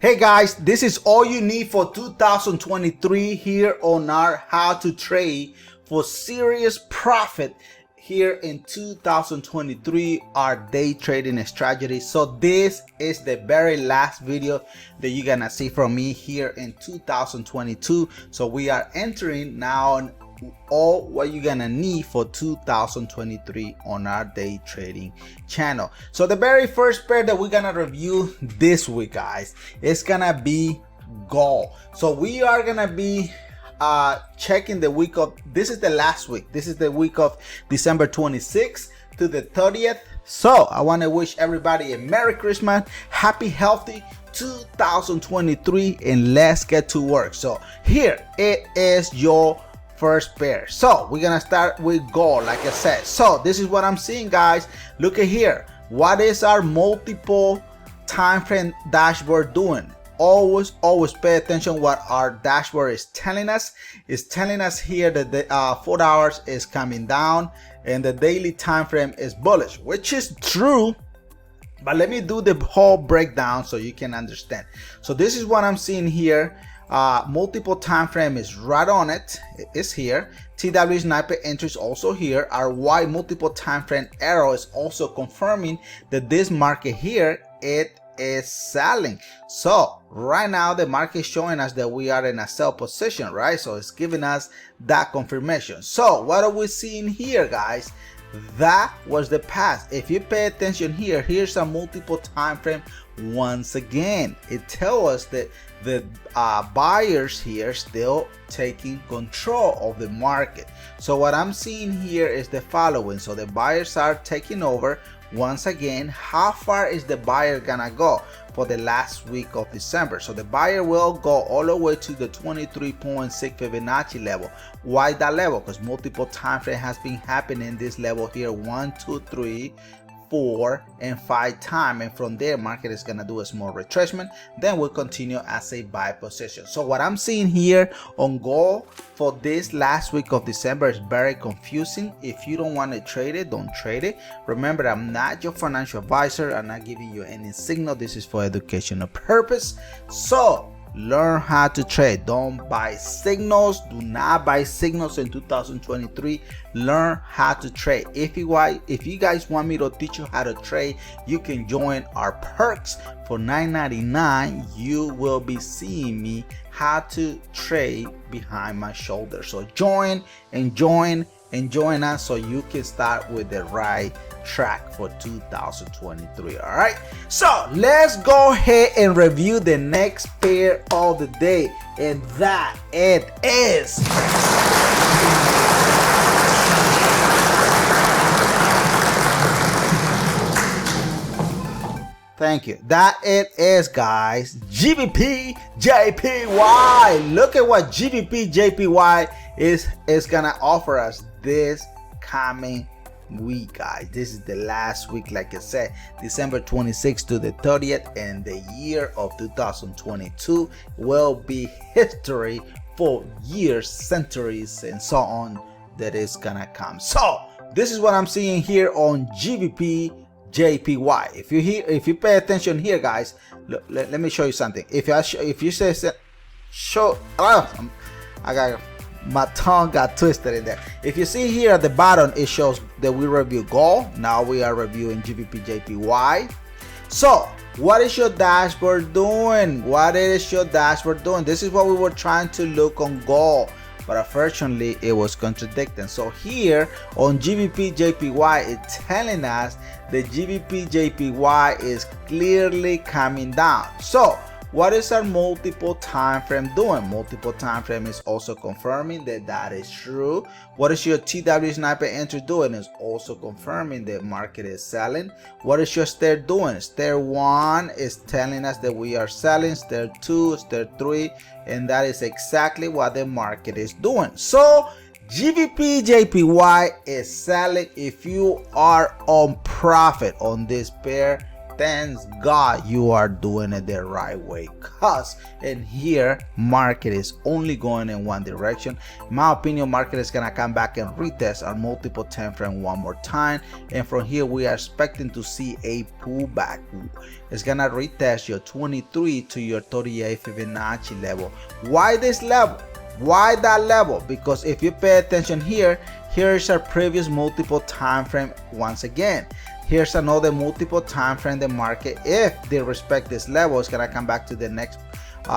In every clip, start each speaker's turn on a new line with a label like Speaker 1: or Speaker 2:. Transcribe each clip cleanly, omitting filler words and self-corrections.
Speaker 1: Hey guys, this is all you need for 2023 here on our How to Trade for Serious Profit here in 2023, our day trading strategy. So this is the very last video that you're gonna see from me here in 2022. So we are entering now all what you're gonna need for 2023 on our day trading channel. So the very first pair that we're gonna review this week, guys, is gonna be gold. So we are gonna be checking the week of, this is the last week, this is the week of December 26th to the 30th. So I want to wish everybody a Merry Christmas, happy healthy 2023, and let's get to work. So here it is, your first pair. So we're gonna start with gold, like I said. So this is what I'm seeing, guys. Look at here. What is our multiple time frame dashboard doing? Always pay attention what our dashboard is telling us. It's telling us here that the 4 hours is coming down and the daily time frame is bullish, which is true. But let me do the whole breakdown so you can understand. So this is what I'm seeing here. Multiple time frame is right on it. It's here. TW sniper entry is also here. Our Y multiple time frame arrow is also confirming that this market here, it is selling. So right now the market is showing us that we are in a sell position, right? So it's giving us that confirmation. So what are we seeing here, guys? That was the past. If you pay attention here, here's a multiple time frame. Once again, it tells us that the buyers here still taking control of the market. So what I'm seeing here is the following. So the buyers are taking over. Once again, how far is the buyer gonna go for the last week of December? So the buyer will go all the way to the 23.6 Fibonacci level. Why that level? Because multiple time frame has been happening this level here, 1, 2, 3, 4 and 5 times, and from there market is gonna do a small retracement, then we'll continue as a buy position. So what I'm seeing here on gold for this last week of December is very confusing. If you don't want to trade it, don't trade it. Remember, I'm not your financial advisor. I'm not giving you any signal. This is for educational purpose. So learn how to trade. Don't buy signals. Do not buy signals in 2023. Learn how to trade. If you guys want me to teach you how to trade, you can join our perks for $9.99. You will be seeing me how to trade behind my shoulder. So join us so you can start with the right track for 2023. All right, so let's go ahead and review the next pair of the day, and that it is thank you. That it is, guys, GBP JPY. Look at what GBP JPY is gonna offer us this coming week, guys. This is the last week, like I said, December 26th to the 30th, and the year of 2022 will be history for years, centuries, and so on that is gonna come. So this is what I'm seeing here on GBP JPY. If you pay attention here, guys, look, let me show you something. If you say show, I got my tongue got twisted in there. If you see here at the bottom, it shows that we review gold. Now we are reviewing GBP JPY. So what is your dashboard doing? What is your dashboard doing? This is what we were trying to look on gold, but unfortunately it was contradicting. So here on GBP JPY, it's telling us the GBP JPY is clearly coming down. So what is our multiple time frame doing? Multiple time frame is also confirming that that is true. What is your TW sniper entry doing? Is also confirming that market is selling. What is your stair doing? Stair 1 is telling us that we are selling. Stair 2, stair 3, and that is exactly what the market is doing. So GBP JPY is selling. If you are on profit on this pair, thanks God you are doing it the right way, cause in here market is only going in one direction. In my opinion, market is gonna come back and retest our multiple time frame one more time, and from here we are expecting to see a pullback. It's gonna retest your 23 to your 38 Fibonacci level. Why this level? Why that level? Because if you pay attention here, here's our previous multiple time frame once again. Here's another multiple time frame. The market, if they respect this level, is gonna come back to the next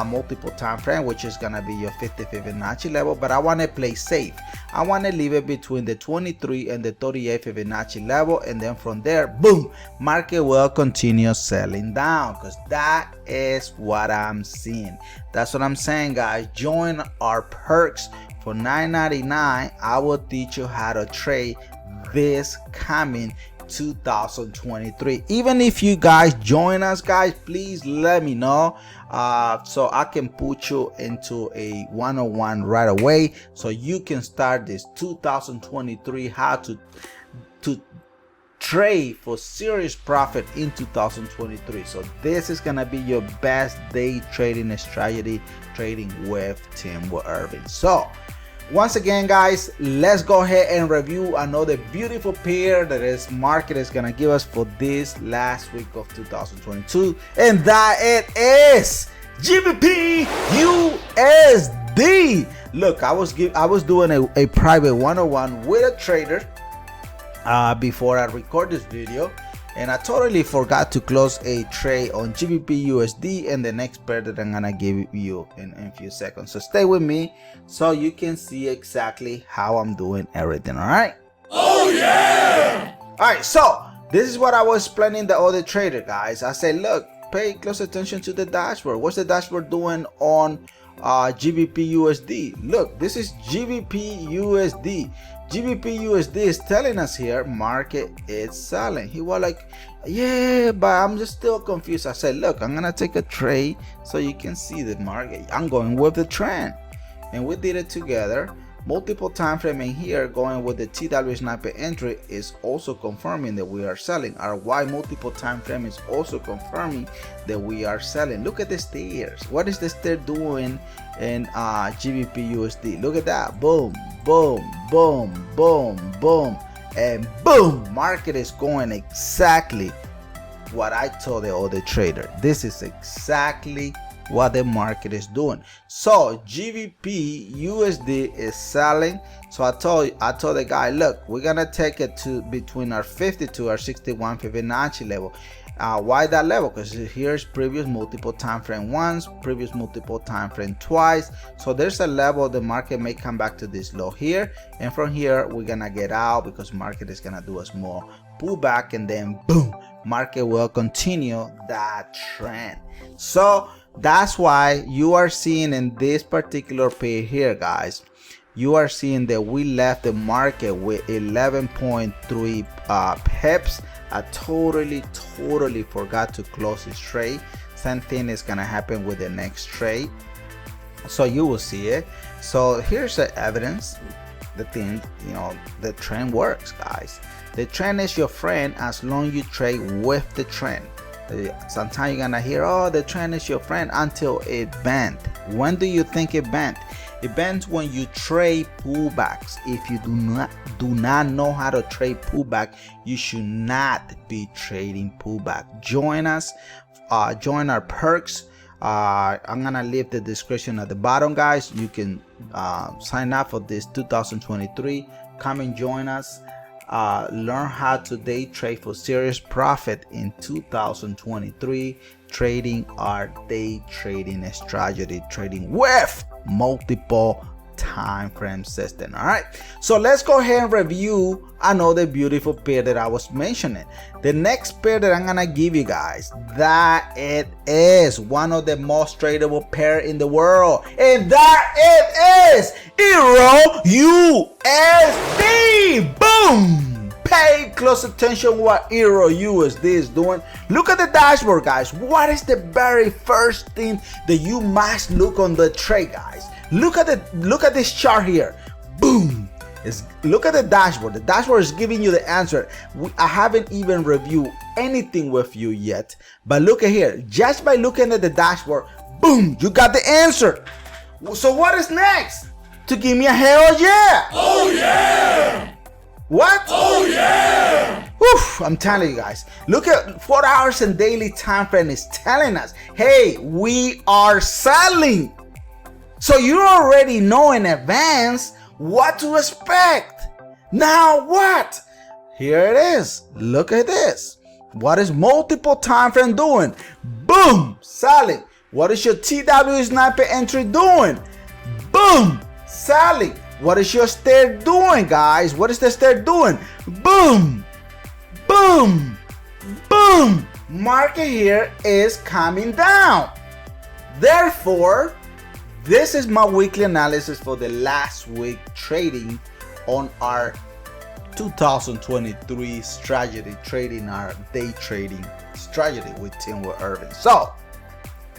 Speaker 1: multiple time frame, which is gonna be your 50 Fibonacci level. But I want to play safe. I want to leave it between the 23 and the 38 Fibonacci level, and then from there, boom, market will continue selling down, because that is what I'm seeing. That's what I'm saying, guys. Join our perks for $9.99. I will teach you how to trade this coming 2023. Even if you guys join us, guys, please let me know so I can put you into a one-on-one right away, so you can start this 2023 how to trade for serious profit in 2023. So this is gonna be your best day trading strategy, trading with Tim Irving. So once again, guys, let's go ahead and review another beautiful pair that is market is gonna give us for this last week of 2022, and that it is GBP USD. Look, I was doing a private one-on-one with a trader before I record this video, and I totally forgot to close a trade on GBP USD and the next pair that I'm gonna give you in a few seconds. So stay with me so you can see exactly how I'm doing everything. All right? Oh yeah! All right, so this is what I was explaining the other trader, guys. I said, look, pay close attention to the dashboard. What's the dashboard doing on GBP USD? Look, this is GBP USD. GBP USD is telling us here market is selling. He was like, yeah, but I'm just still confused. I said, look, I'm gonna take a trade so you can see the market. I'm going with the trend, and we did it together. Multiple time frame in here, going with the TW sniper entry, is also confirming that we are selling. Our Y multiple time frame is also confirming that we are selling. Look at the stairs. What is the stair doing in GBP USD? Look at that. Boom, boom, boom, boom, boom, and boom. Market is going exactly what I told the other trader. This is exactly what the market is doing. So GBP USD is selling. So I told the guy, look, we're gonna take it to between our 50 to our 61 Fibonacci level. Why that level? Because here's previous multiple time frame once, previous multiple time frame twice. So there's a level the market may come back to this low here, and from here we're gonna get out because market is gonna do a small pullback, and then boom, market will continue that trend. So that's why you are seeing in this particular pair here, guys, you are seeing that we left the market with 11.3 pips. I totally forgot to close this trade. Same thing is gonna happen with the next trade, so you will see it. So here's the evidence. The thing, you know, the trend works, guys. The trend is your friend as long as you trade with the trend. Sometimes you're gonna hear, oh, the trend is your friend, until it bent. When do you think it bent? It bends when you trade pullbacks. If you do not know how to trade pullback, you should not be trading pullback. Join us, join our perks. I'm gonna leave the description at the bottom, guys. You can sign up for this 2023. Come and join us. Learn how to day trade for serious profit in 2023, trading our day trading strategy, trading with multiple time frame system. All right, so let's go ahead and review another beautiful pair that I was mentioning. The next pair that I'm gonna give you guys, that it is one of the most tradable pair in the world, and that it is Euro USD. Boom! Pay close attention what Euro USD is doing. Look at the dashboard, guys. What is the very first thing that you must look on the trade, guys? Look at this chart here. Boom! Look at the dashboard. The dashboard is giving you the answer. I haven't even reviewed anything with you yet, but look at here. Just by looking at the dashboard, boom, you got the answer. So what is next? To give me a hell yeah.
Speaker 2: Oh yeah.
Speaker 1: What?
Speaker 2: Oh yeah.
Speaker 1: Oof, I'm telling you guys. Look at 4 hours and daily time frame is telling us, hey, we are selling. So you already know in advance what to expect. Now what? Here it is. Look at this. What is multiple time frame doing? Boom, selling. What is your TW sniper entry doing? Boom, selling. What is your stare doing, guys? What is the stare doing? Boom, boom, boom. Market here is coming down. Therefore, this is my weekly analysis for the last week trading on our 2023 strategy, trading our day trading strategy with Tim Irving. So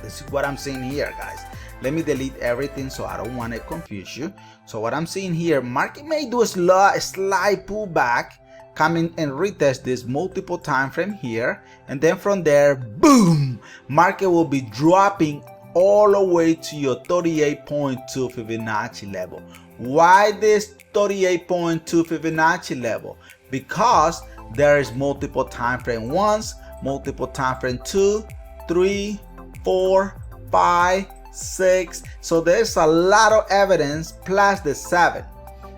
Speaker 1: this is what I'm seeing here, guys. Let me delete everything so I don't want to confuse you. So what I'm seeing here, market may do a slight pullback, coming and retest this multiple time frame here, and then from there, boom, market will be dropping all the way to your 38.2 Fibonacci level. Why this 38.2 Fibonacci level? Because there is multiple time frame ones, multiple time frame 2, 3, 4, 5, 6. So there's a lot of evidence plus the 7.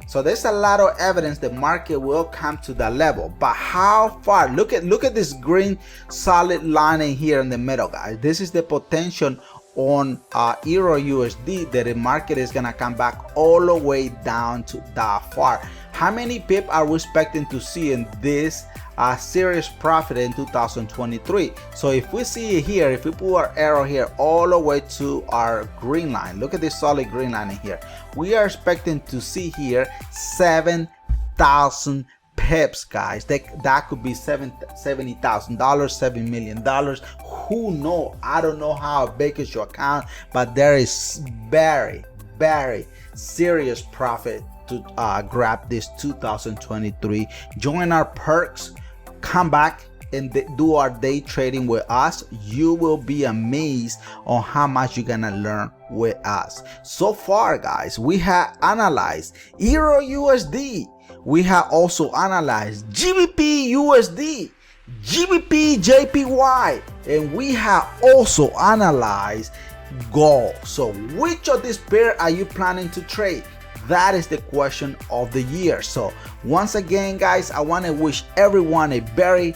Speaker 1: So there's a lot of evidence the market will come to that level. But how far? Look at this green solid line in here in the middle, guys. This is the potential on Euro USD that the market is gonna come back all the way down to that far. How many pip are we expecting to see in this serious profit in 2023? So if we see it here, if we put our arrow here all the way to our green line, look at this solid green line in here, we are expecting to see here 7,000 pips, guys. That could be $70,000, $7 million. Who knows? I don't know how big is your account, but there is very serious profit to grab this 2023. Join our perks, come back and do our day trading with us. You will be amazed on how much you're gonna learn with us. So far, guys, we have analyzed Euro USD. We have also analyzed GBP USD, GBP JPY, and we have also analyzed gold. So which of these pair are you planning to trade? That is the question of the year. So once again, guys, I want to wish everyone a very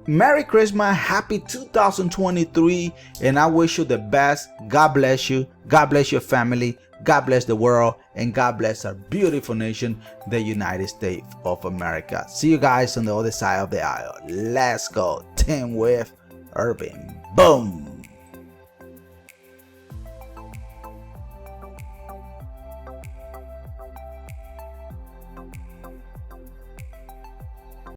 Speaker 1: Merry Christmas, happy 2023, and I wish you the best. God bless you, God bless your family, God bless the world, and God bless our beautiful nation, the United States of America. See you guys on the other side of the aisle. Let's go. Tim with Irving. Boom.